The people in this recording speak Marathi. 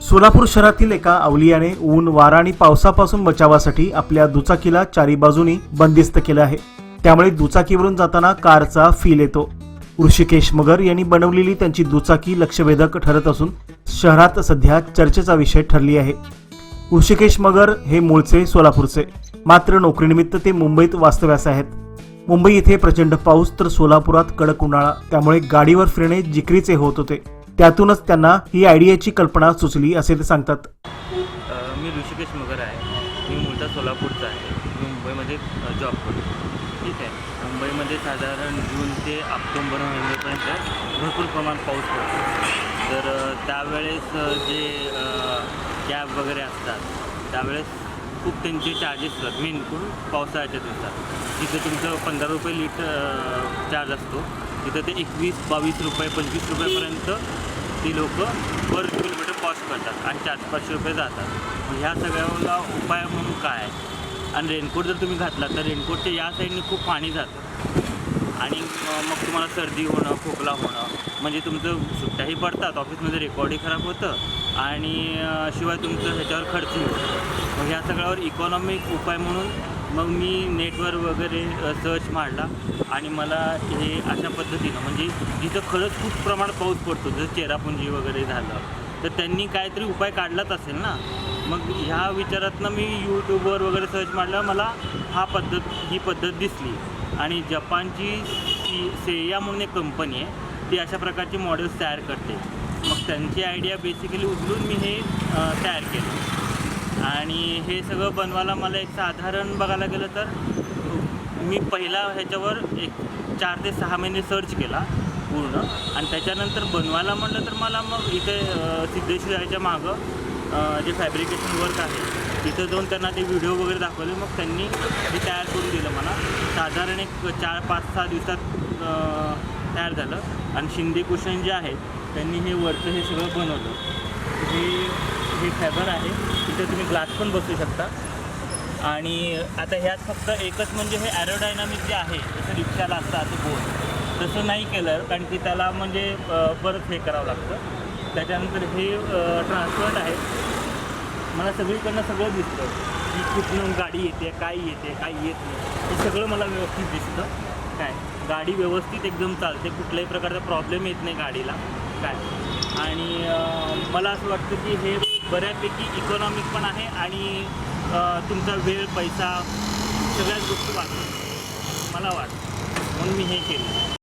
सोलापूर शहरातील एका अवलियाने ऊन, वारा आणि पावसापासून बचावासाठी आपल्या दुचाकीला चारी बाजूनी बंदिस्त केलं आहे। त्यामुळे दुचाकीवरून जाताना कारचा फील येतो। ऋषिकेश मगर यांनी बनवलेली त्यांची दुचाकी लक्षवेधक ठरत असून शहरात सध्या चर्चेचा विषय ठरली आहे। ऋषिकेश मगर हे मूळचे सोलापूरचे, मात्र नोकरीनिमित्त ते मुंबईत वास्तव्यास आहेत। मुंबई येथे प्रचंड पाऊस तर सोलापुरात कडक उन्हाळा, त्यामुळे गाडीवर फिरणे जिकरीचे होत होते। त्यातूनच त्यांना ही आयडियाची कल्पना सुचली असे ते सांगतात। मी ऋषिकेश मगर आहे। मी मूळचा सोलापूरचा आहे। मी मुंबईमध्ये जॉब करतो। ठीक आहे। मुंबईमध्ये साधारण जून ते ऑक्टोबर महिन्यापर्यंत भरपूर प्रमाणात पाऊस पडतो। तर त्यावेळेस जे कॅब वगैरे असतात त्यावेळेस खूप त्यांचे चार्जेस असतात। मेन करून पावसाळ्याच्या दिवसात तिथे तुमचं 15 रुपये लिटर चार्ज असतो, तिथं ते 21-22 रुपये 25 रुपयेपर्यंत ती लोक पर किलोमीटर कॉस्ट करतात आणि 400-500 रुपये जातात। मग ह्या सगळ्याला उपाय म्हणून काय आहे? आणि रेनकोट जर तुम्ही घातला तर रेनकोटच्या या साईडने खूप पाणी जातं आणि मग तुम्हाला सर्दी होणं, खोकला होणं, म्हणजे तुमचं सुट्ट्याही पडतात, ऑफिसमध्ये रेकॉर्डही खराब होतं आणि शिवाय तुमचं ह्याच्यावर खर्चही होतो। मग ह्या सगळ्यावर इकॉनॉमिक उपाय म्हणून मग मी नेटवर वगैरे सर्च मारला आणि मला हे अशा पद्धतीनं, म्हणजे जिथं खरंच खूप प्रमाणात पाऊस पडतो, जसं चेरापुंजी वगैरे झालं, तर त्यांनी काहीतरी उपाय काढलाच असेल ना। मग ह्या विचारातनं मी यूट्यूबवर वगैरे सर्च मारलं, मला ही पद्धत दिसली आणि जपानची सेया म्हणून एक कंपनी आहे, ती अशा प्रकारचे मॉडेल्स तयार करते। मग त्यांची आयडिया बेसिकली उचलून मी हे तयार केलं आणि हे सगळं बनवायला मला एक साधारण बघायला गेलं तर मी पहिला ह्याच्यावर एक 4 ते 6 महिने सर्च केला पूर्ण आणि त्याच्यानंतर बनवायला म्हटलं तर मला मग इथे सिद्धेश्वराच्या मागं जे फॅब्रिकेशन वर्क आहे तिथं जाऊन त्यांना ते व्हिडिओ वगैरे दाखवले। मग त्यांनी हे तयार करून दिलं मला। साधारण एक 4-5-6 दिवसात तयार झालं आणि शिंदे कुशन जे आहेत त्यांनी हे वरचं हे सगळं बनवलं। हे फॅबर आहे, तिथे तुम्ही ग्लास पण बसू शकता आणि आता ह्यात फक्त एकच म्हणजे हे ॲरोडायनामिक जे आहे, जसं रिक्षाला असतं असं बोर्ड, तसं नाही केलं कारण की त्याला म्हणजे परत हे करावं लागतं। त्याच्यानंतर हे ट्रान्सपरंट आहे, मला सगळीकडनं सगळं दिसतं की कुठून गाडी येते, काय येते, काय येत नाही, हे सगळं मला व्यवस्थित दिसतं। काय गाडी व्यवस्थित एकदम चालते, कुठल्याही प्रकारचा प्रॉब्लेम येत नाही गाडीला काय। आणि मला असं वाटतं की हे बऱ्यापैकी इकॉनॉमिक पण आहे आणि तुमचा वेळ, पैसा सगळ्याच गोष्टी वाचतात मला वाटतं, म्हणून मी हे केलं।